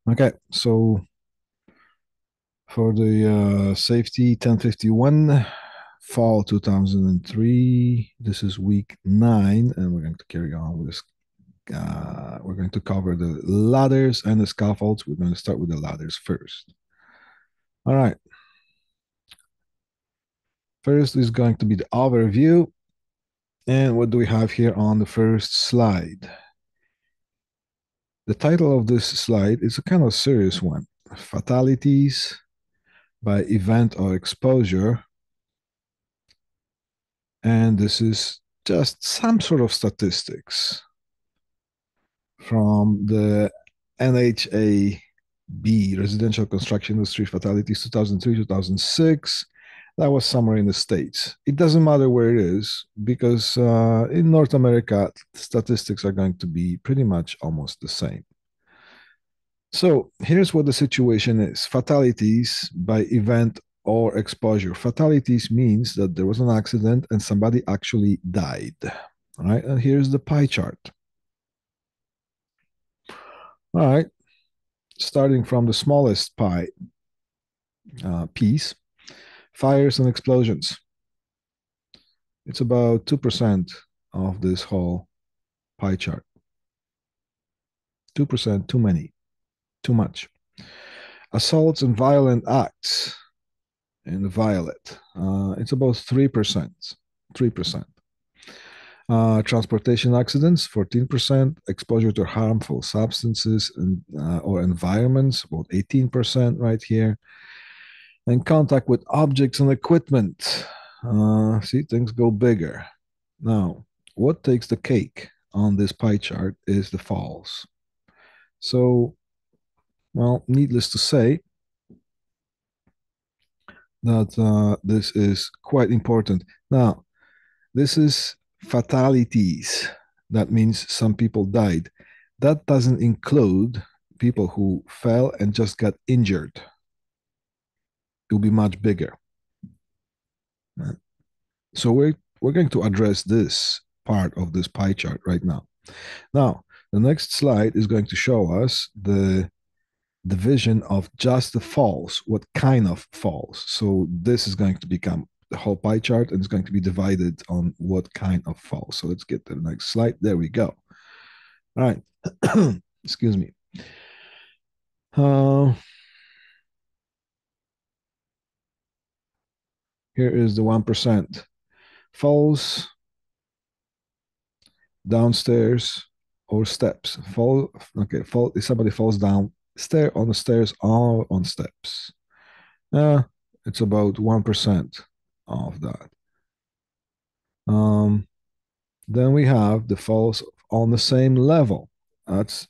Okay, so for the safety 1051 fall 2003, this is week 9, and we're going to carry on with this. We're going to cover the ladders and the scaffolds. We're going to start with the ladders first. All right, first is going to be the overview. And what do we have here on the first slide? The title of this slide is a kind of serious one: Fatalities by Event or Exposure. And this is just some sort of statistics from the NHAB, Residential Construction Industry Fatalities 2003, 2006. That was somewhere in the States. It doesn't matter where it is because in North America, statistics are going to be pretty much almost the same. So here's what the situation is: fatalities by event or exposure. Fatalities means that there was an accident and somebody actually died. All right, and here's the pie chart. All right, starting from the smallest pie piece, fires and explosions. It's about 2% of this whole pie chart. 2%, too many, too much. Assaults and violent acts in the violet. It's about 3%. 3%. Transportation accidents, 14%. Exposure to harmful substances or environments, about 18% right here. And contact with objects and equipment. See, things go bigger. Now, what takes the cake on this pie chart is the falls. So, well, needless to say that this is quite important. Now, this is fatalities. That means some people died. That doesn't include people who fell and just got injured. It will be much bigger. So we're going to address this part of this pie chart right now. Now, the next slide is going to show us the division of just the falls, what kind of falls. So this is going to become the whole pie chart and it's going to be divided on what kind of falls. So let's get to the next slide. There we go. All right. Excuse me. Uh, Here is the 1%. Falls downstairs or steps. Fall. Okay. Fall. If somebody falls down, stair on the stairs or on steps. Uh, it's about 1% of that. Um, then we have the falls on the same level. That's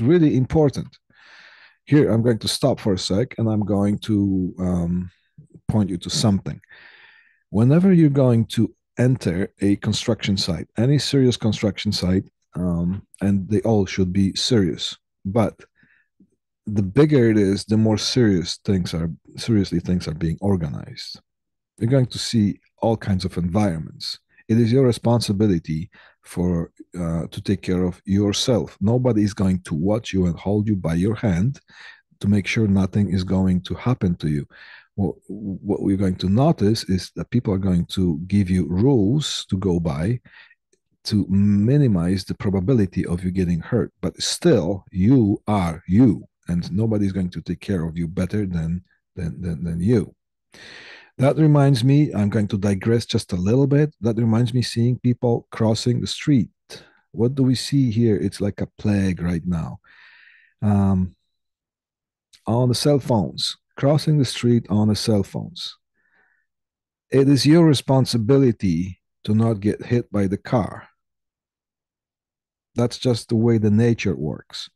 really important. Here, I'm going to stop for a sec, and I'm going to point you to something. Whenever you're going to enter a construction site, any serious construction site, and they all should be serious, but the bigger it is, the more seriously things are being organized. You're going to see all kinds of environments. It is your responsibility for to take care of yourself. Nobody is going to watch you and hold you by your hand to make sure nothing is going to happen to you. What we're going to notice is that people are going to give you rules to go by to minimize the probability of you getting hurt. But still, you are you, and nobody's going to take care of you better than you. That reminds me, I'm going to digress just a little bit. That reminds me seeing people crossing the street. What do we see here? It's like a plague right now. Um, on the cell phones, crossing the street on the cell phones. It is your responsibility to not get hit by the car. That's just the way the nature works.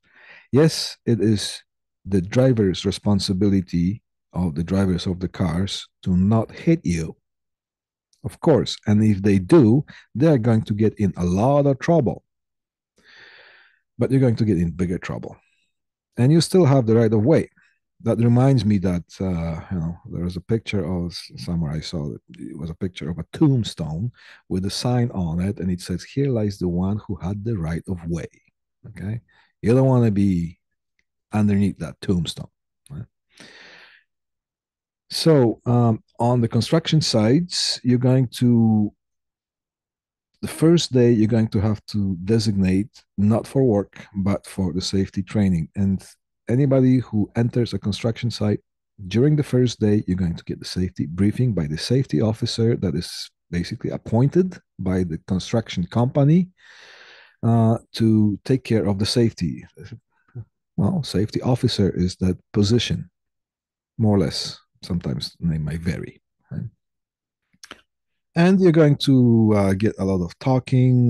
Yes, it is the driver's responsibility of the drivers of the cars to not hit you, of course. And if they do, they're going to get in a lot of trouble. But you're going to get in bigger trouble. And you still have the right of way. That reminds me that there was a picture of somewhere I saw that it was a picture of a tombstone with a sign on it, and it says, "Here lies the one who had the right of way." Okay, you don't want to be underneath that tombstone. Right? So on the construction sites, the first day you're going to have to designate not for work, but for the safety training. And anybody who enters a construction site during the first day, you're going to get the safety briefing by the safety officer that is basically appointed by the construction company to take care of the safety. Well, safety officer is that position, more or less. Sometimes the name might vary. Right? And you're going to get a lot of talking.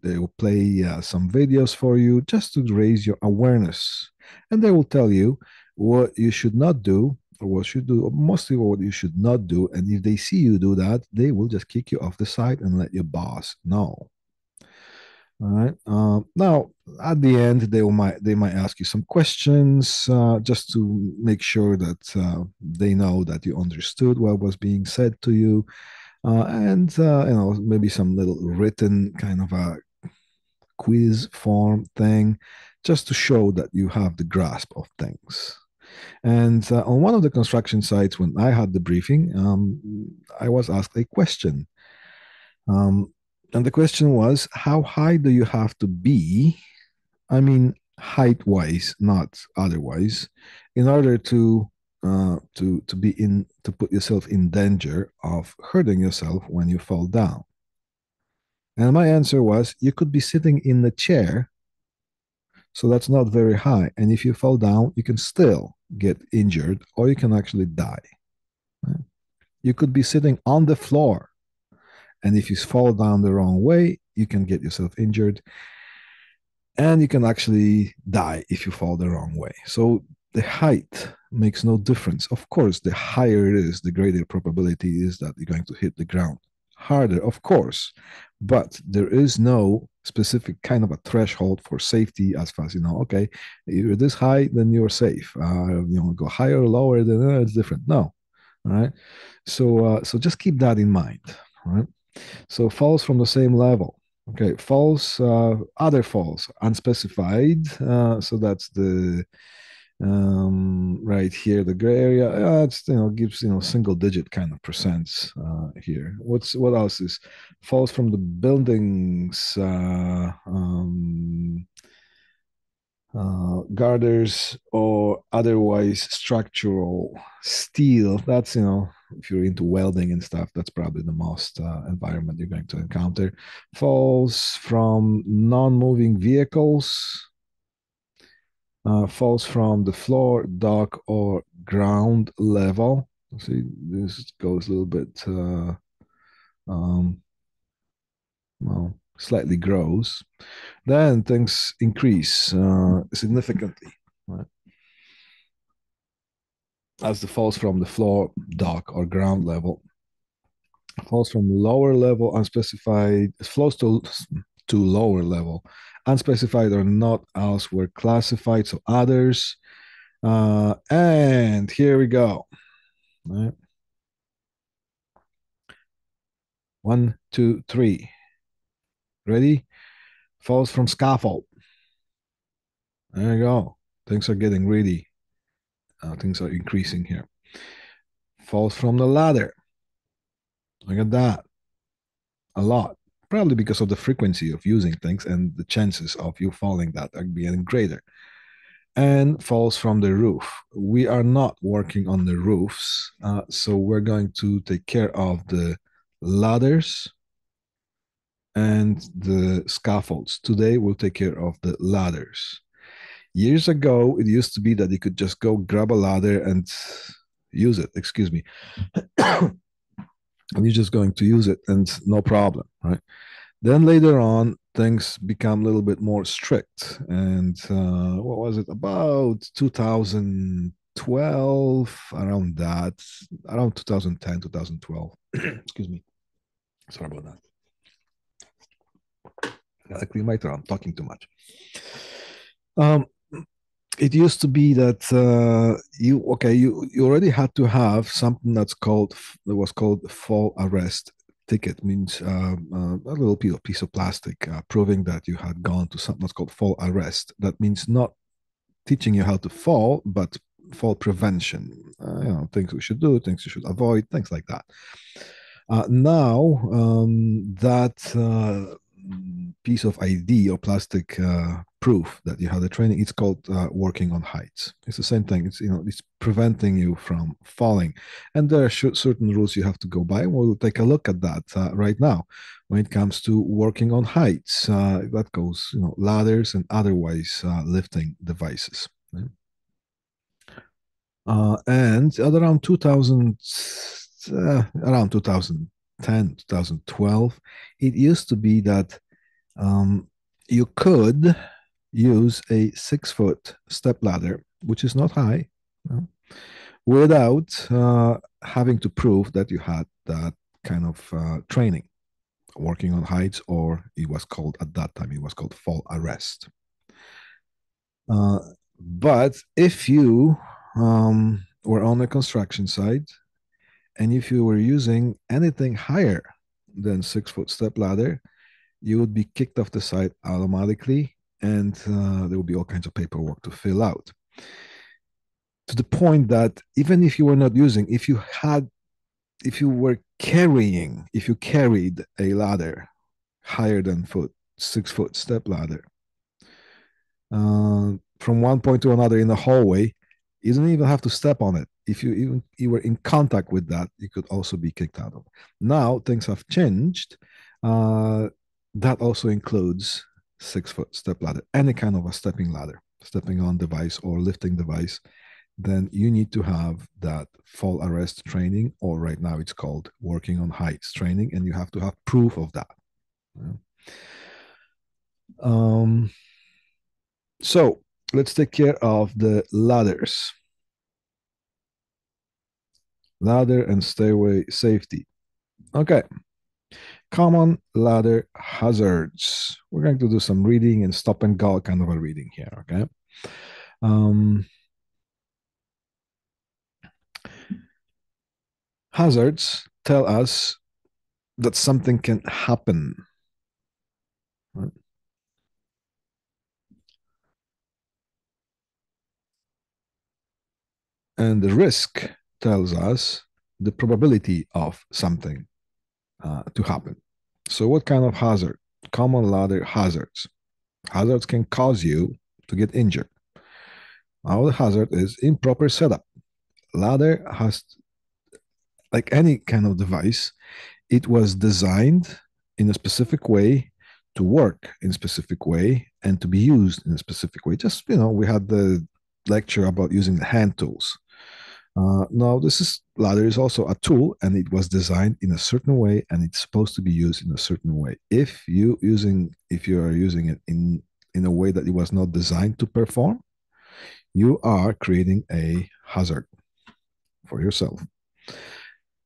They will play some videos for you just to raise your awareness. And they will tell you what you should not do, or what should do, or mostly what you should not do. And if they see you do that, they will just kick you off the site and let your boss know. All right. Now, at the end, they might ask you some questions just to make sure that they know that you understood what was being said to you, and maybe some little written kind of a quiz form thing, just to show that you have the grasp of things. And on one of the construction sites, when I had the briefing, I was asked a question. And the question was, how high do you have to be? I mean, height wise, not otherwise, in order to be in to put yourself in danger of hurting yourself when you fall down. And my answer was, you could be sitting in the chair, so that's not very high. And if you fall down, you can still get injured, or you can actually die. Right? You could be sitting on the floor, and if you fall down the wrong way, you can get yourself injured, and you can actually die if you fall the wrong way. So the height makes no difference. Of course, the higher it is, the greater probability is that you're going to hit the ground harder, of course, but there is no specific kind of a threshold for safety as far as okay, you're this high, then you're safe. Go higher or lower, then it's different. No, all right. So just keep that in mind. All right. So falls from the same level. Okay, falls, other falls, unspecified. So that's the right here, the gray area. It's gives single digit kind of percents here. What else is falls from the buildings? Girders or otherwise structural steel. That's if you're into welding and stuff, that's probably the most environment you're going to encounter. Falls from non-moving vehicles, falls from the floor, dock, or ground level. See, this goes a little bit well, slightly grows. Then things increase significantly, right? As the falls from the floor, dock, or ground level. Falls from lower level, unspecified, flows to lower level, unspecified or not elsewhere classified, so others. And here we go. All right. 1, 2, 3. Ready? Falls from scaffold. There you go. Things are getting really, things are increasing here. Falls from the ladder. Look at that. A lot. Probably because of the frequency of using things and the chances of you falling that are getting greater. And falls from the roof. We are not working on the roofs, so we're going to take care of the ladders and the scaffolds. Today, we'll take care of the ladders. Years ago, it used to be that you could just go grab a ladder and use it. Excuse me. And you're just going to use it and no problem, right? Then later on, things become a little bit more strict. And what was it? About 2012, around that, around 2010, 2012. Excuse me. Sorry about that. I gotta clear my throat. I'm talking too much. It used to be that you already had to have something that was called fall arrest ticket. Means a little piece of plastic proving that you had gone to something that's called fall arrest. That means not teaching you how to fall, but fall prevention. Things we should do, things you should avoid, things like that. Now that piece of ID or plastic proof that you have the training, it's called working on heights. It's the same thing. It's preventing you from falling, and there are certain rules you have to go by. We'll take a look at that right now. When it comes to working on heights, that goes ladders and otherwise lifting devices. Right? And around 2000, around 2010, 2012, it used to be that you could use a 6 foot step ladder, which is not high, without having to prove that you had that kind of training, working on heights, or it was called at that time, it was called fall arrest. But if you were on a construction site and if you were using anything higher than 6 foot step ladder, you would be kicked off the site automatically, and there would be all kinds of paperwork to fill out. To the point that even if you were not using, if you carried a ladder higher than 6 foot step ladder, from one point to another in the hallway, you don't even have to step on it. If you were in contact with that, you could also be kicked out of. Now things have changed. That also includes 6 foot step ladder, any kind of a stepping ladder, stepping on device or lifting device. Then you need to have that fall arrest training, or right now it's called working on heights training, and you have to have proof of that. So let's take care of the ladders. Ladder and stairway safety. Okay. Common ladder hazards. We're going to do some reading and stop and go kind of a reading here, okay? Hazards tell us that something can happen. Right? And the risk tells us the probability of something to happen. So what kind of hazard? Common ladder hazards. Hazards can cause you to get injured. Now the hazard is improper setup. Ladder has, like any kind of device, it was designed in a specific way to work in a specific way and to be used in a specific way. Just, we had the lecture about using the hand tools. Now, ladder is also a tool, and it was designed in a certain way, and it's supposed to be used in a certain way. If you are using it in a way that it was not designed to perform, you are creating a hazard for yourself.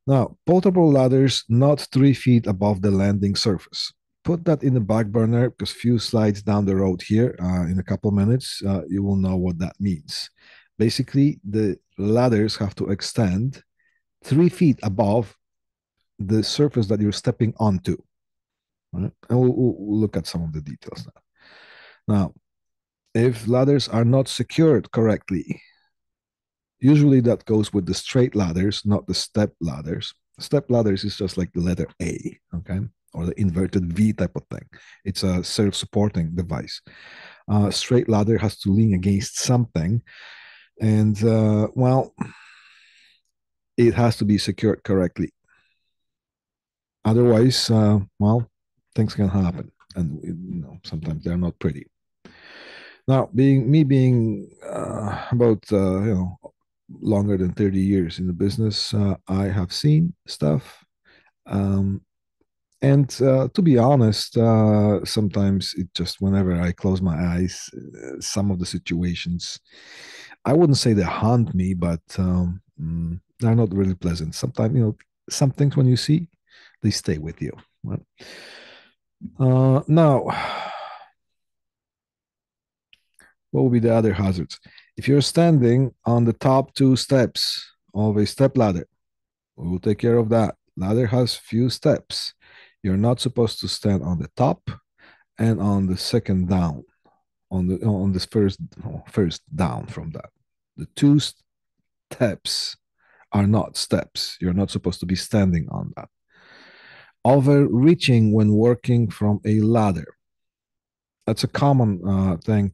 Now, portable ladders not 3 feet above the landing surface. Put that in the back burner, because few slides down the road here, in a couple minutes, you will know what that means. Basically, the ladders have to extend 3 feet above the surface that you're stepping onto. Right? And we'll look at some of the details now. Now, if ladders are not secured correctly, usually that goes with the straight ladders, not the step ladders. Step ladders is just like the letter A, okay? Or the inverted V type of thing. It's a self-supporting device. Straight ladder has to lean against something, and it has to be secured correctly. Otherwise, things can happen, and sometimes they're not pretty. Now, being about longer than 30 years in the business, I have seen stuff. And to be honest, sometimes it just, whenever I close my eyes, some of the situations, I wouldn't say they haunt me, but they're not really pleasant. Sometimes, some things when you see, they stay with you. Right? Now, what would be the other hazards? If you're standing on the top 2 steps of a step ladder, we will take care of that. Ladder has few steps. You're not supposed to stand on the top and on the second down. on this first down from that. The two steps are not steps. You're not supposed to be standing on that. Overreaching when working from a ladder. That's a common thing.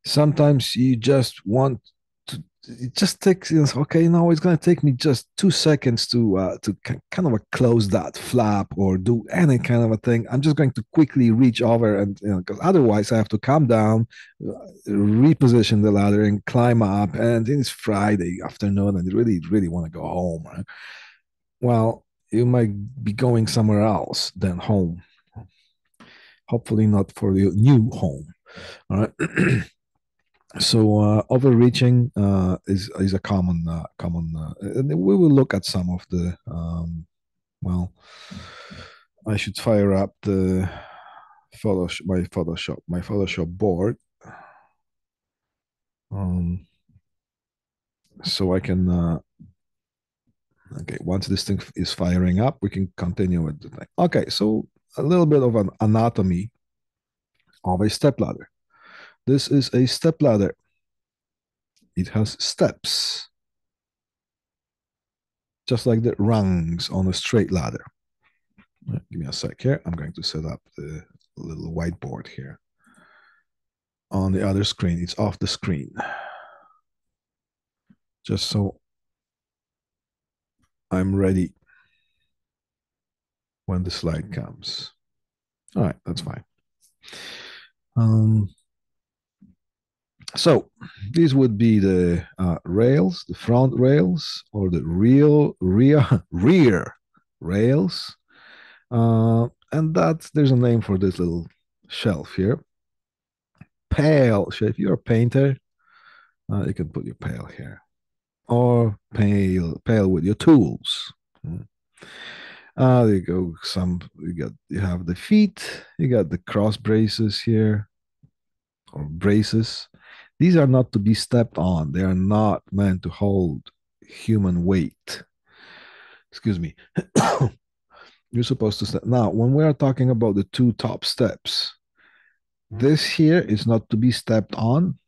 Sometimes you just want to. It just takes, okay, no, it's going to take me just 2 seconds to kind of close that flap or do any kind of a thing. I'm just going to quickly reach over, and because otherwise I have to come down, reposition the ladder and climb up, and it's Friday afternoon and you really want to go home, right? Well, you might be going somewhere else than home. Hopefully not for your new home. All right. So overreaching is a common, and we will look at some of the well, I should fire up the Photoshop board, so I can okay, once this thing is firing up, we can continue with the thing. Okay, so a little bit of an anatomy of a stepladder. This is a stepladder. It has steps, just like the rungs on a straight ladder. Give me a sec here. I'm going to set up the little whiteboard here. On the other screen, it's off the screen. Just so I'm ready when the slide comes. All right, that's fine. So these would be the rails, the front rails, or the rear rails. And there's a name for this little shelf here. Pail. So if you're a painter, you can put your pail here, or pail with your tools. There you go. You have the feet. You got the cross braces here, or braces. These are not to be stepped on. They are not meant to hold human weight. Excuse me. You're supposed to step. Now, when we are talking about the two top steps, this here is not to be stepped on,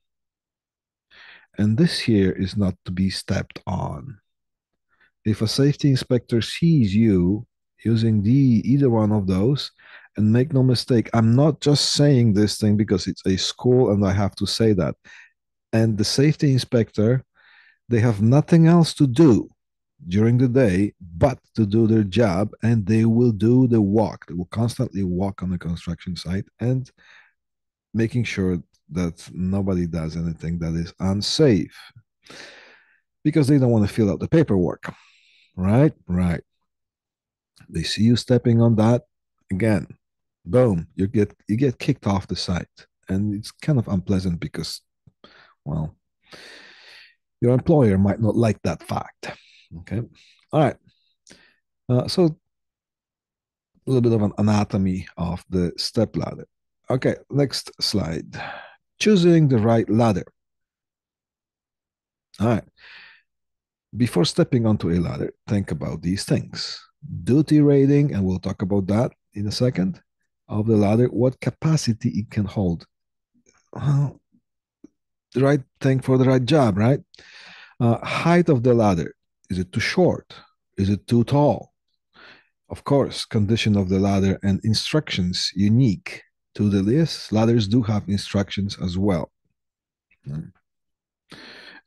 and this here is not to be stepped on. If a safety inspector sees you using either one of those, and make no mistake, I'm not just saying this thing because it's a school and I have to say that. And the safety inspector, they have nothing else to do during the day but to do their job, and they will do the walk. They will constantly walk on the construction site and making sure that nobody does anything that is unsafe, because they don't want to fill out the paperwork. Right? They see you stepping on that, again, boom, you get kicked off the site. And it's kind of unpleasant because, well, your employer might not like that fact. Okay. All right. So a little bit of an anatomy of the step ladder. Okay, next slide. Choosing the right ladder. All right. Before stepping onto a ladder, think about these things. Duty rating, and we'll talk about that in a second, of the ladder, what capacity it can hold. Well, the right thing for the right job, right? Height of the ladder. Is it too short? Is it too tall? Of course, condition of the ladder and instructions unique to the list. Ladders do have instructions as well.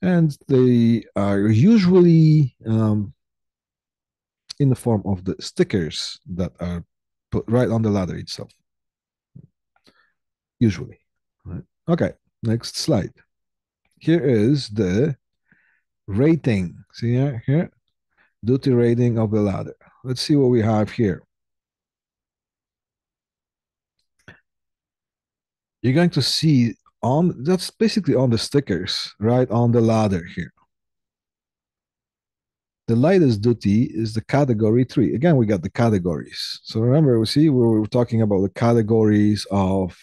And they are usually in the form of the stickers that are put right on the ladder itself. Usually. Right. Okay, next slide. Here is the rating. See here? Duty rating of the ladder. Let's see what we have here. You're going to see that's basically on the stickers, right on the ladder here. The lightest duty is the category 3. Again, we got the categories. So remember, we were talking about the categories of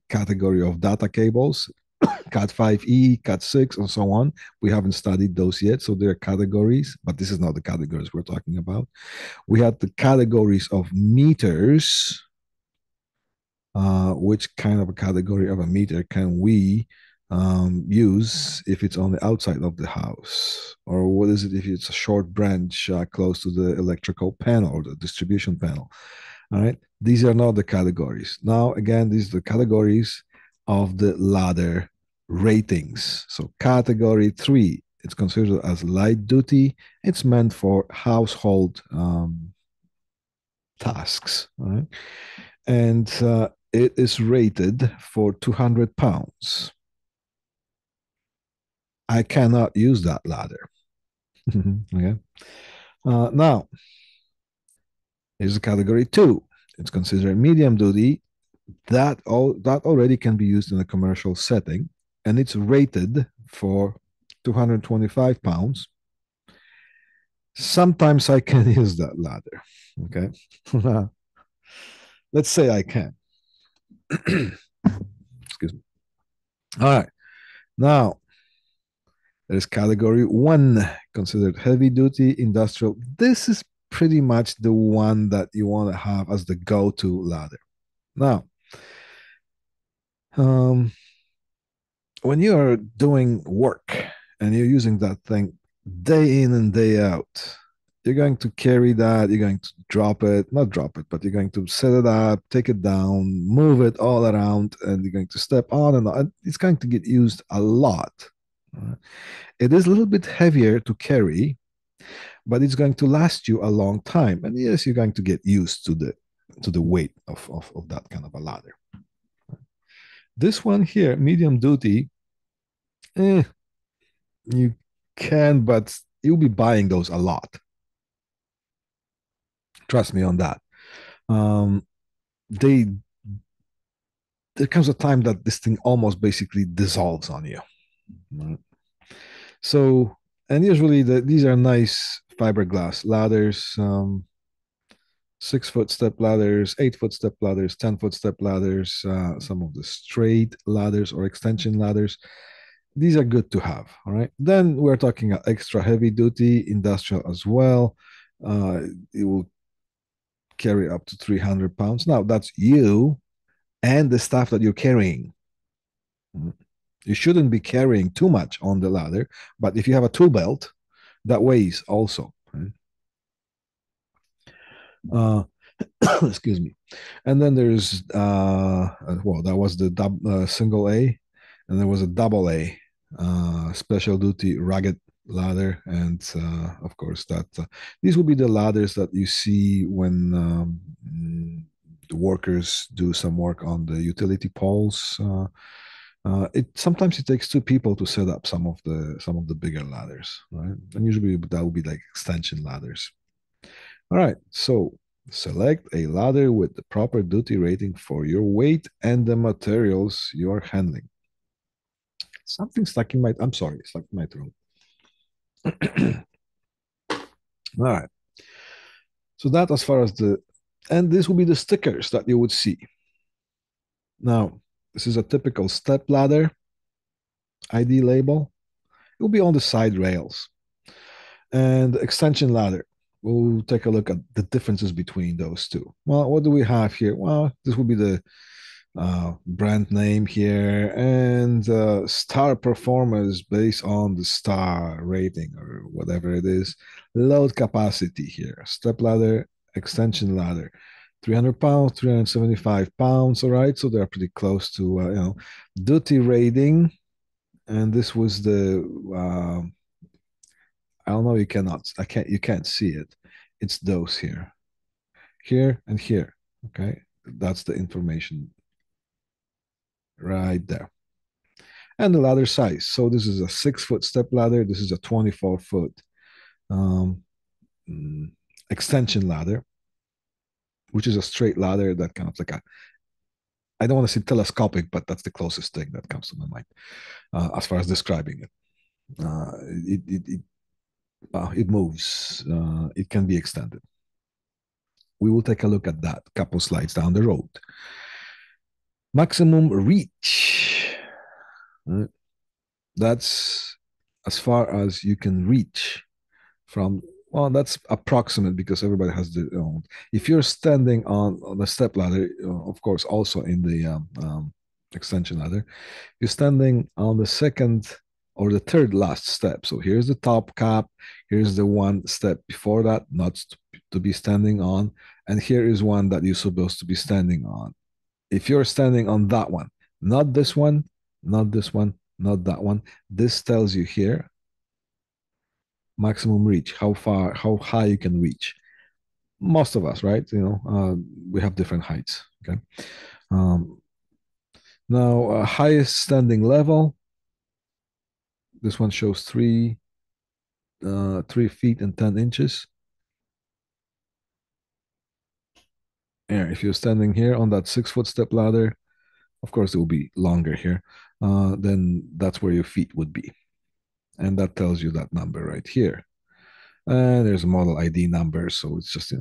category of data cables, Cat5e, Cat6, and so on. We haven't studied those yet, so they're categories, but this is not the categories we're talking about. We had the categories of meters, which kind of a category of a meter can we use if it's on the outside of the house? Or what is it if it's a short branch close to the electrical panel or the distribution panel? All right. These are not the categories. Now, again, these are the categories of the ladder ratings. So, category 3, it's considered as light duty. It's meant for household tasks. All right. And it is rated for 200 pounds. I cannot use that ladder. Okay. Now, here's the category 2. It's considered medium duty. That already can be used in a commercial setting, and it's rated for 225 pounds. Sometimes I can use that ladder. Okay. Let's say I can. Excuse me. All right. Now, there's category 1, considered heavy duty industrial. This is pretty much the one that you want to have as the go-to ladder. Now, um, when you are doing work and you're using that thing day in and day out, you're going to carry that, you're going to drop it, not drop it, but you're going to set it up, take it down, move it all around, and you're going to step on and on. It's going to get used a lot. It is a little bit heavier to carry, but it's going to last you a long time. And yes, you're going to get used to the weight of that kind of a ladder. This one here, medium duty, you can, but you'll be buying those a lot. Trust me on that. Um, they there comes a time that this thing almost basically dissolves on you. Right? So, and usually these are nice fiberglass ladders. 6-foot step ladders, 8-foot step ladders, 10-foot step ladders, some of the straight ladders or extension ladders. These are good to have. All right. Then we're talking extra heavy duty industrial as well. It will carry up to 300 pounds. Now, that's you and the stuff that you're carrying. You shouldn't be carrying too much on the ladder, but if you have a tool belt, that weighs also. Right? Excuse me. And then there's well, that was the single A, and there was a double A, special duty rugged ladder, and of course that these will be the ladders that you see when the workers do some work on the utility poles. It sometimes it takes two people to set up some of the bigger ladders, right? And usually that will be like extension ladders. All right, so select a ladder with the proper duty rating for your weight and the materials you are handling. Something stuck in my, I'm sorry, stuck in my throat. All right. So that as far as and this will be the stickers that you would see. Now, this is a typical step ladder ID label. It will be on the side rails. And extension ladder. We'll take a look at the differences between those two. Well, what do we have here? Well, this will be the brand name here and star performance based on the star rating or whatever it is. Load capacity here. Step ladder, extension ladder. 300 pounds, 375 pounds. All right. So they're pretty close to, duty rating. And this was the, I don't know, you can't see it. It's those here and here. Okay. That's the information right there. And the ladder size. So this is a 6-foot step ladder. This is a 24-foot extension ladder, which is a straight ladder that kind of like I don't want to say telescopic, but that's the closest thing that comes to my mind as far as describing it. It moves. It can be extended. We will take a look at that a couple slides down the road. Maximum reach. That's as far as you can reach from Well, that's approximate because everybody has their own. If you're standing on the step ladder, of course, also in the extension ladder, you're standing on the second or the third last step. So here's the top cap. Here's the one step before that, not to be standing on. And here is one that you're supposed to be standing on. If you're standing on that one, not this one, not this one, not that one, this tells you here maximum reach, how far, how high you can reach. Most of us, right? We have different heights. Okay. Um, Now, highest standing level. This one shows 3 feet and 10 inches. Yeah, if you're standing here on that 6-foot step ladder, of course it will be longer here. Then that's where your feet would be, and that tells you that number right here. And there's a model ID number, so it's just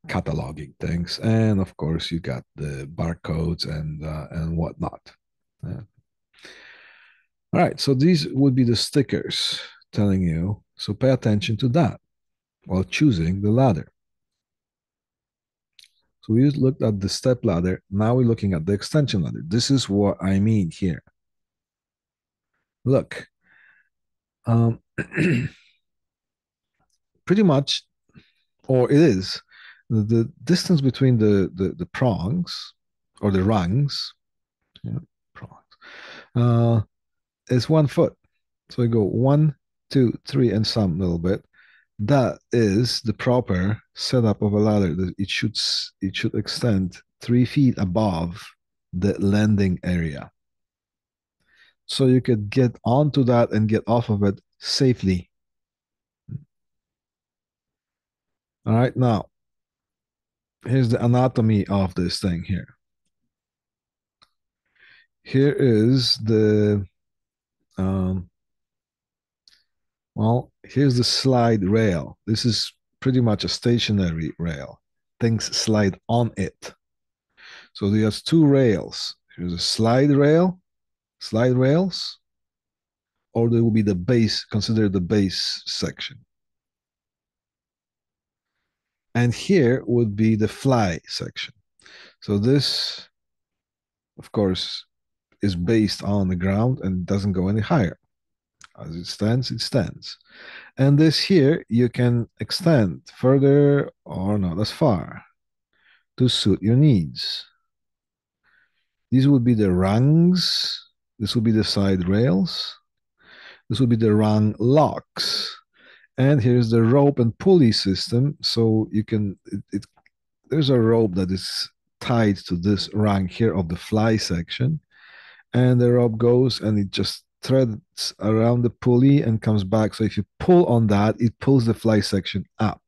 cataloging things. And of course, you got the barcodes and whatnot. Yeah. All right, so these would be the stickers telling you. So pay attention to that while choosing the ladder. So we looked at the step ladder. Now we're looking at the extension ladder. This is what I mean here. Look, pretty much, or it is, the distance between the prongs or the rungs, yeah, prongs, is 1 foot. So we go 1, 2, 3, and some little bit. That is the proper setup of a ladder. It should extend 3 feet above the landing area, so you could get onto that and get off of it safely. All right, now here's the anatomy of this thing here. Here is the well, here's the slide rail. This is pretty much a stationary rail. Things slide on it. So there's 2 rails. Here's a slide rails, or there will be the base, consider the base section. And here would be the fly section. So this, of course, is based on the ground and doesn't go any higher. As it stands, it stands. And this here, you can extend further or not as far to suit your needs. These would be the rungs. This would be the side rails. This would be the rung locks. And here's the rope and pulley system. So you can, there's a rope that is tied to this rung here of the fly section. And the rope goes and it just threads around the pulley and comes back. So if you pull on that, it pulls the fly section up.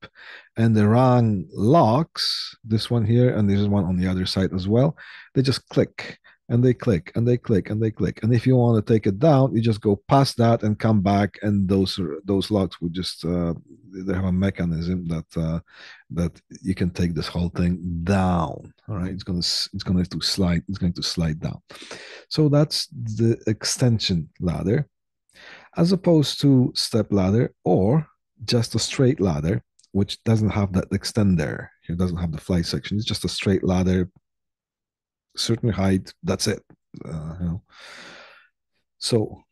And the rung locks, this one here, and there's one on the other side as well. They just click and they click and they click and they click. And if you want to take it down, you just go past that and come back, and those locks would just they have a mechanism that you can take this whole thing down. All right, it's going to slide down. So that's the extension ladder, as opposed to step ladder or just a straight ladder, which doesn't have that extender. It doesn't have the fly section. It's just a straight ladder, certain height. That's it. So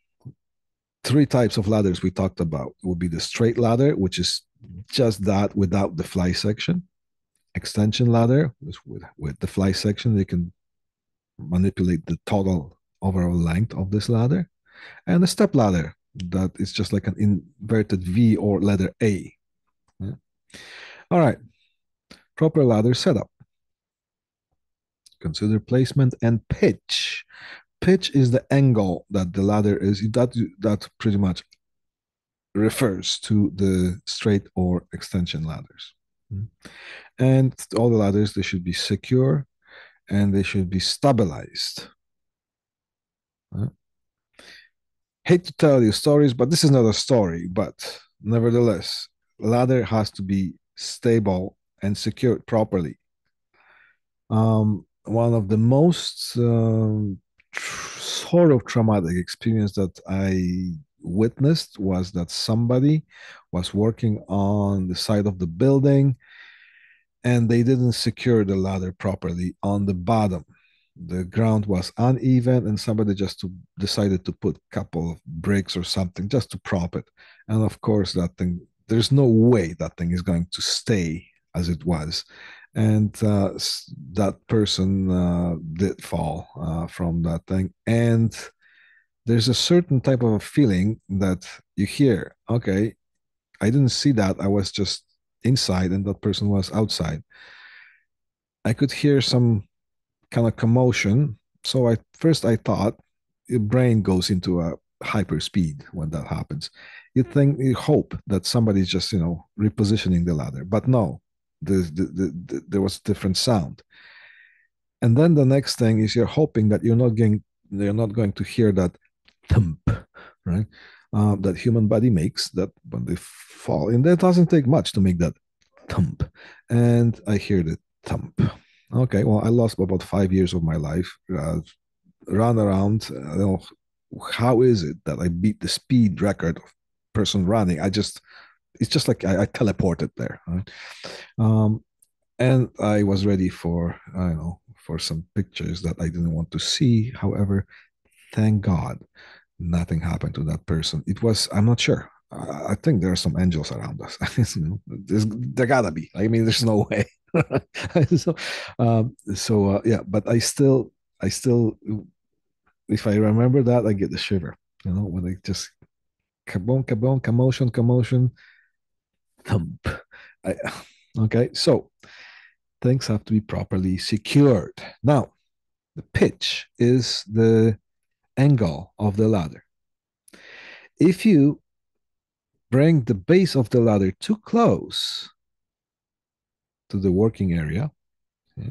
3 types of ladders we talked about would be the straight ladder, which is just that without the fly section. Extension ladder with the fly section, they can manipulate the total overall length of this ladder. And a step ladder that is just like an inverted V or letter A. Yeah. All right, proper ladder setup. Consider placement and pitch. Pitch is the angle that the ladder is. That pretty much refers to the straight or extension ladders. And all the ladders, they should be secure and they should be stabilized. Hate to tell you stories, but this is not a story. But nevertheless, ladder has to be stable and secured properly. One of the most sort of traumatic experience that I witnessed was that somebody was working on the side of the building and they didn't secure the ladder properly on the bottom. The ground was uneven, and somebody decided to put a couple of bricks or something just to prop it. And of course, that thing, there's no way that thing is going to stay as it was. And that person did fall from that thing. And there's a certain type of a feeling that you hear, okay, I didn't see that. I was just inside, and that person was outside. I could hear some kind of commotion. So I thought your brain goes into a hyper speed when that happens. You hope that somebody's just repositioning the ladder, but no, there was a different sound. And then the next thing is you're hoping that you're not going to hear that thump, right? That human body makes that when they fall, and it doesn't take much to make that thump. And I hear the thump. Okay, well, I lost about 5 years of my life, run around. How is it that I beat the speed record of person running? It's just like I teleported there. Right? And I was ready for, I don't know, for some pictures that I didn't want to see. However, thank God, nothing happened to that person. I'm not sure. I think there are some angels around us. There gotta be. I mean, there's no way. Yeah, but I still, if I remember that, I get the shiver. When I just kaboom, kaboom, commotion, commotion, thump. I, okay, so things have to be properly secured. Now, the pitch is the angle of the ladder. If you bring the base of the ladder too close to the working area, yeah,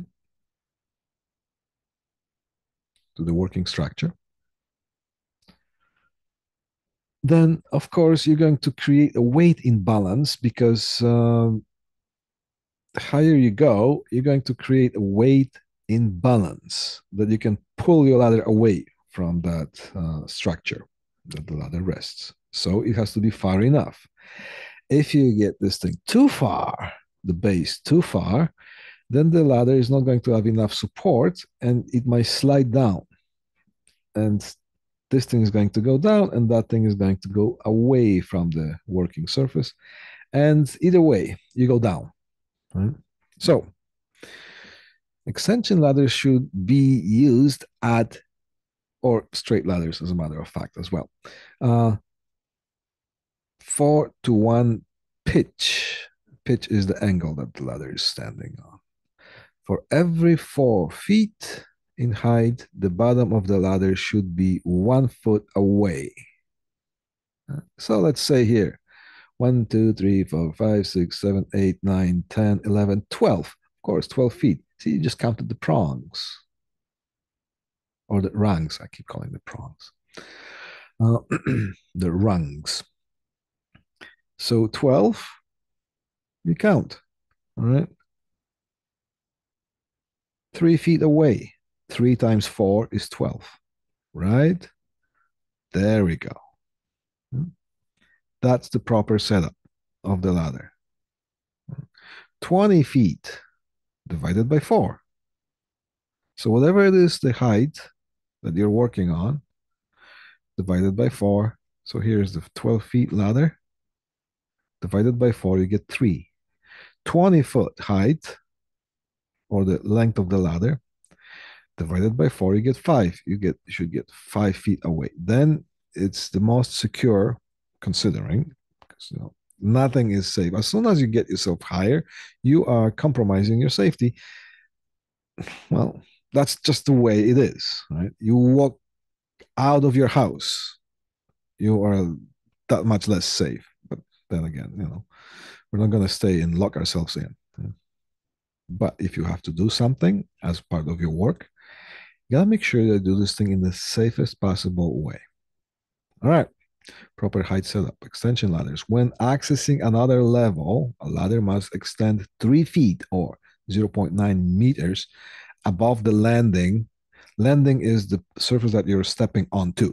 to the working structure, then of course you're going to create a weight imbalance because the higher you go, you're going to create a weight imbalance that you can pull your ladder away from that structure that the ladder rests. So it has to be far enough. If you get this thing too far, the base too far, then the ladder is not going to have enough support and it might slide down. And this thing is going to go down and that thing is going to go away from the working surface. And either way, you go down. Right? So, extension ladders should be used at, or straight ladders as a matter of fact as well, 4-to-1 pitch. Pitch is the angle that the ladder is standing on. For every 4 feet in height, the bottom of the ladder should be 1 foot away. So let's say here 1, 2, 3, 4, 5, 6, 7, 8, 9, 10, 11, 12. Of course, 12 feet. See, you just counted the prongs or the rungs. I keep calling the prongs. The rungs. So 12, you count. All right. 3 feet away. 3 times 4 is 12. Right? There we go. That's the proper setup of the ladder. 20 feet divided by 4. So whatever it is, the height that you're working on, divided by 4. So here's the 12 feet ladder. Divided by 4, you get 3. 20-foot height, or the length of the ladder, divided by 4, you get 5. You should get 5 feet away. Then it's the most secure, considering, because nothing is safe. As soon as you get yourself higher, you are compromising your safety. Well, that's just the way it is, right? You walk out of your house, you are that much less safe. But then again, we're not going to stay and lock ourselves in. But if you have to do something as part of your work, you gotta make sure you do this thing in the safest possible way. All right. Proper height setup. Extension ladders. When accessing another level, a ladder must extend 3 feet or 0.9 meters above the landing. Landing is the surface that you're stepping onto.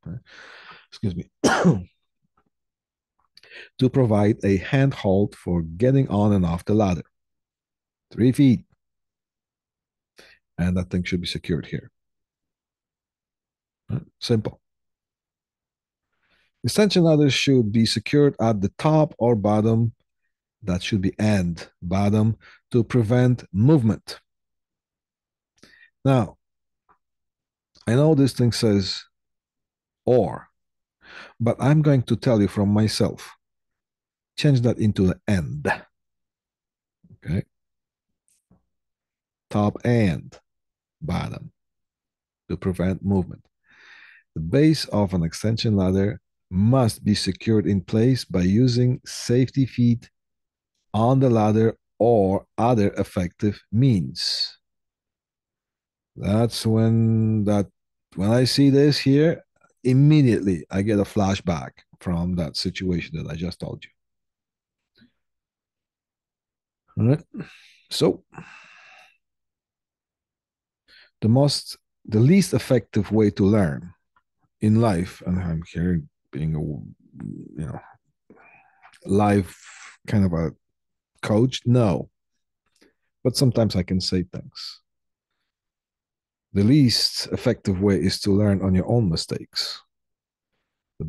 Okay? excuse me, to provide a handhold for getting on and off the ladder. 3 feet. And that thing should be secured here. Simple. Extension ladders should be secured at the top or bottom. That should be end, bottom, to prevent movement. Now, I know this thing says or, but I'm going to tell you from myself. Change that into the end. Okay. Top and bottom to prevent movement. The base of an extension ladder must be secured in place by using safety feet on the ladder or other effective means. That's when I see this here, immediately I get a flashback from that situation that I just told you. All right. So the least effective way to learn in life, and I'm here being life kind of a coach, no. But sometimes I can say things. The least effective way is to learn on your own mistakes. The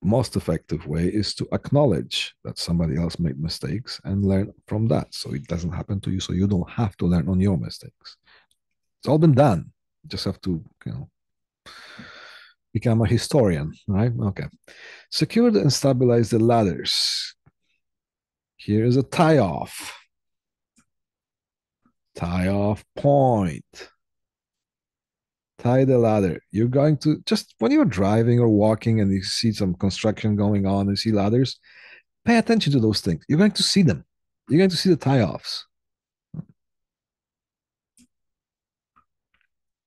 most effective way is to acknowledge that somebody else made mistakes and learn from that so it doesn't happen to you, so you don't have to learn on your mistakes. It's all been done. You just have to, become a historian, right? Okay. Secure and stabilize the ladders. Here is a tie off. Tie off point. Tie the ladder. You're going to just when you're driving or walking and you see some construction going on and see ladders, pay attention to those things. You're going to see them. You're going to see the tie offs.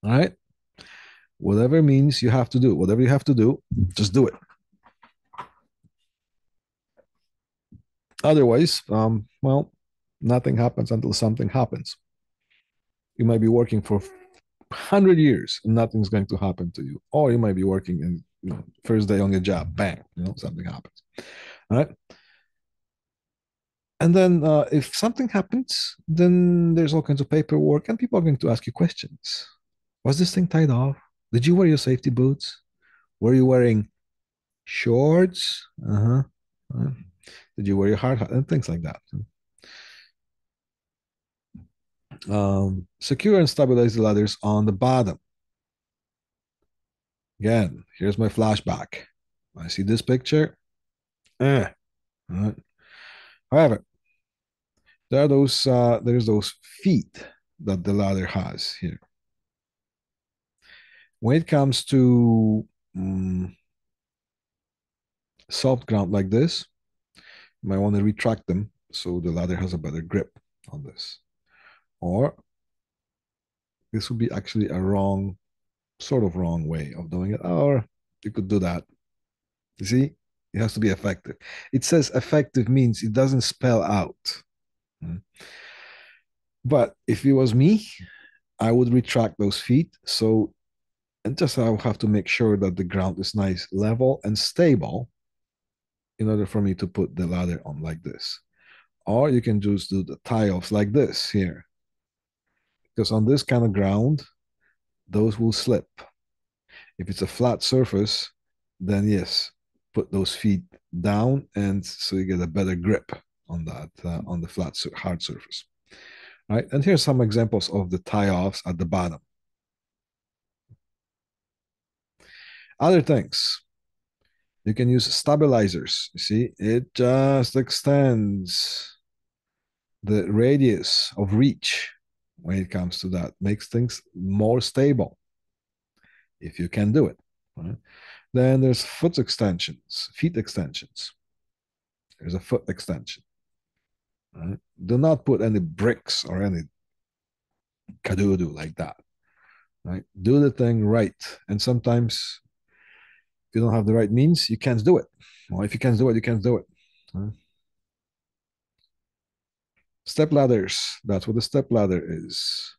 All right. Whatever means you have to do, whatever you have to do, just do it. Otherwise, well, nothing happens until something happens. You might be working for 100 years and nothing's going to happen to you. Or you might be working and first day on your job, bang, something happens. All right. And then if something happens, then there's all kinds of paperwork and people are going to ask you questions. Was this thing tied off? Did you wear your safety boots? Were you wearing shorts? Uh-huh. Did you wear your hard hat? And things like that. Secure and stabilize the ladders on the bottom. Again, here's my flashback. I see this picture. Right. However, there's those feet that the ladder has here. When it comes to soft ground like this, you might want to retract them so the ladder has a better grip on this. Or this would be actually a sort of wrong way of doing it. Or you could do that. You see, it has to be effective. It says effective means it doesn't spell out. But if it was me, I would retract those feet. And just I'll have to make sure that the ground is nice, level, and stable in order for me to put the ladder on like this. Or you can just do the tie-offs like this here. Because on this kind of ground, those will slip. If it's a flat surface, then yes, put those feet down and so you get a better grip on that, on the flat, hard surface. All right, and here's some examples of the tie-offs at the bottom. Other things, you can use stabilizers. You see, it just extends the radius of reach when it comes to that, makes things more stable if you can do it. Right? Then there's feet extensions. There's a foot extension. Right? Do not put any bricks or any kadoodoo like that. Right? Do the thing right. And sometimes if you don't have the right means, you can't do it. Or if you can't do it, you can't do it. Right? Step ladders. That's what a step ladder is.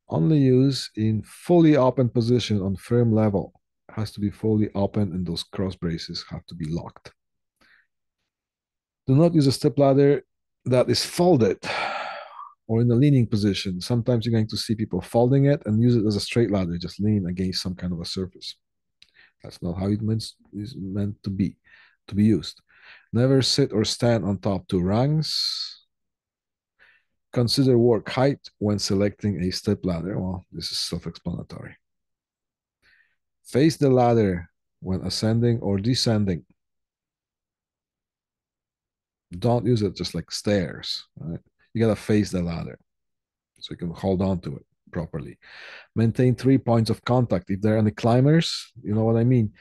Only use in fully open position on firm level has to be fully open and those cross braces have to be locked. Do not use a step ladder that is folded or in a leaning position. Sometimes you're going to see people folding it and use it as a straight ladder, just lean against some kind of a surface. That's not how is meant to be used. Never sit or stand on top two rungs. Consider work height when selecting a step ladder. Well, this is self-explanatory. Face the ladder when ascending or descending. Don't use it just like stairs. Right? You gotta face the ladder so you can hold on to it properly. Maintain 3 points of contact. If there are any climbers, you know what I mean.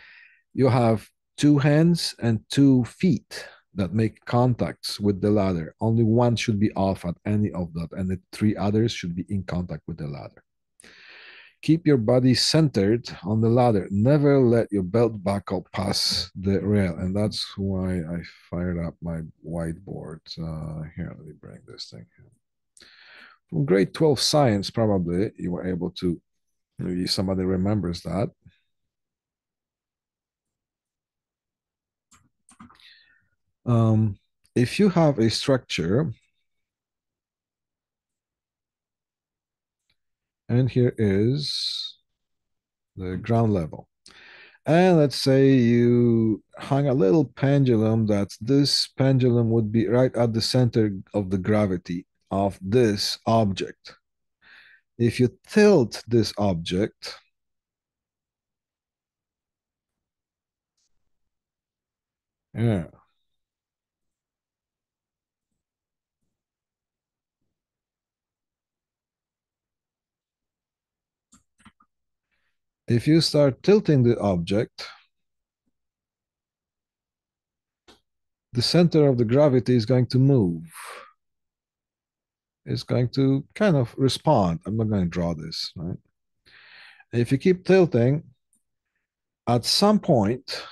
You have 2 hands and 2 feet that make contacts with the ladder. Only one should be off at any of that, and the 3 others should be in contact with the ladder. Keep your body centered on the ladder. Never let your belt buckle pass the rail. And that's why I fired up my whiteboard. Here, let me bring this thing here. From grade 12 science, probably, you were able to, maybe somebody remembers that. If you have a structure, and here is the ground level. And let's say you hung a little pendulum that this pendulum would be right at the center of the gravity of this object. If you tilt this object, yeah, if you start tilting the object, the center of the gravity is going to move. It's going to kind of respond. I'm not going to draw this, right? If you keep tilting, at some point,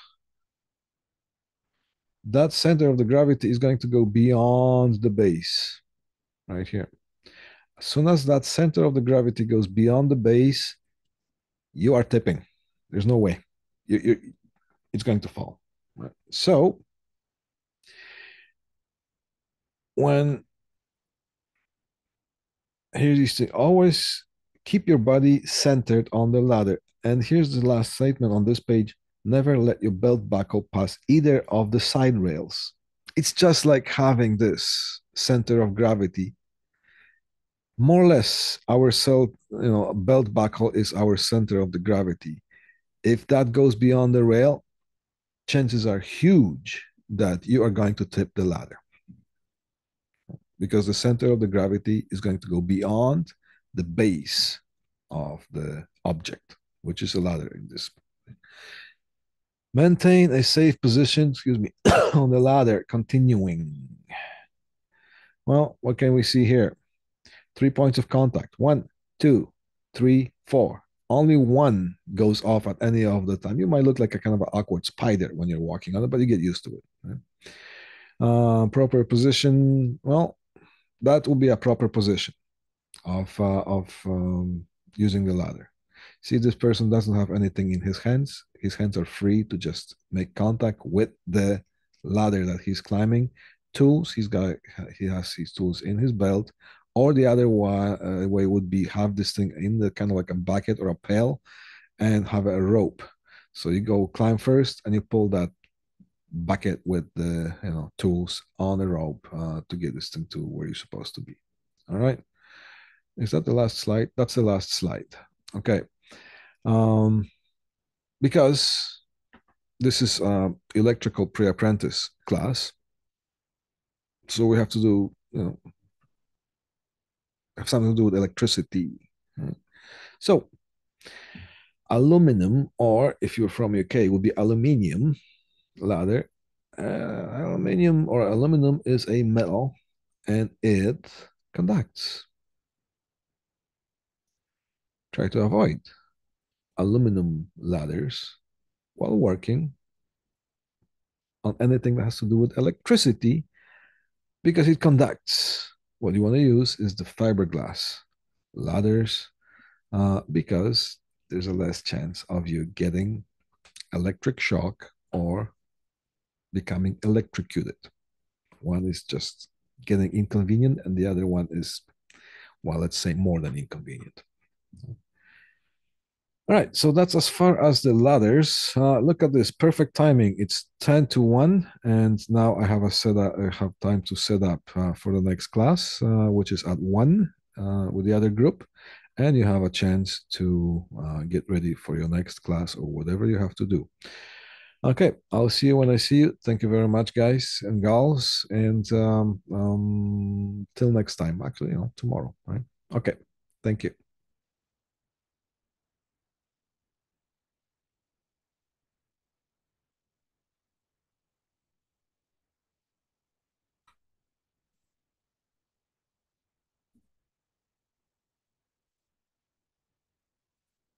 that center of the gravity is going to go beyond the base, right here. As soon as that center of the gravity goes beyond the base, you are tipping. There's no way. It's going to fall. Right? So when here's this thing, always keep your body centered on the ladder. And here's the last statement on this page. Never let your belt buckle pass either of the side rails. It's just like having this center of gravity. More or less, our belt buckle is our center of the gravity. If that goes beyond the rail, chances are huge that you are going to tip the ladder because the center of the gravity is going to go beyond the base of the object, which is a ladder in this. Maintain a safe position, on the ladder, continuing. Well, what can we see here? 3 points of contact. 1, 2, 3, 4. Only one goes off at any of the time. You might look like a kind of an awkward spider when you're walking on it, but you get used to it. Right? Proper position. Well, that will be a proper position of using the ladder. See, this person doesn't have anything in his hands. His hands are free to just make contact with the ladder that he's climbing. Tools, he has his tools in his belt. Or the other way would be have this thing in the kind of like a bucket or a pail and have a rope. So you go climb first and you pull that bucket with the tools on the rope to get this thing to where you're supposed to be. All right. Is that the last slide? That's the last slide. Okay. Because this is electrical pre-apprentice class, so we have to do have something to do with electricity. Right? So aluminum, or if you're from UK, would be aluminium ladder. Aluminium or aluminum is a metal and it conducts. Try to avoid aluminum ladders while working on anything that has to do with electricity because it conducts. What you want to use is the fiberglass ladders because there's a less chance of you getting electric shock or becoming electrocuted. One is just getting inconvenient, and the other one is, well, let's say more than inconvenient. All right, so that's as far as the ladders. Look at this, perfect timing. It's 10 to 1, and now I have I have time to set up for the next class, which is at 1 with the other group, and you have a chance to get ready for your next class or whatever you have to do. Okay, I'll see you when I see you. Thank you very much, guys and gals, and till next time. Actually, tomorrow, right? Okay, thank you.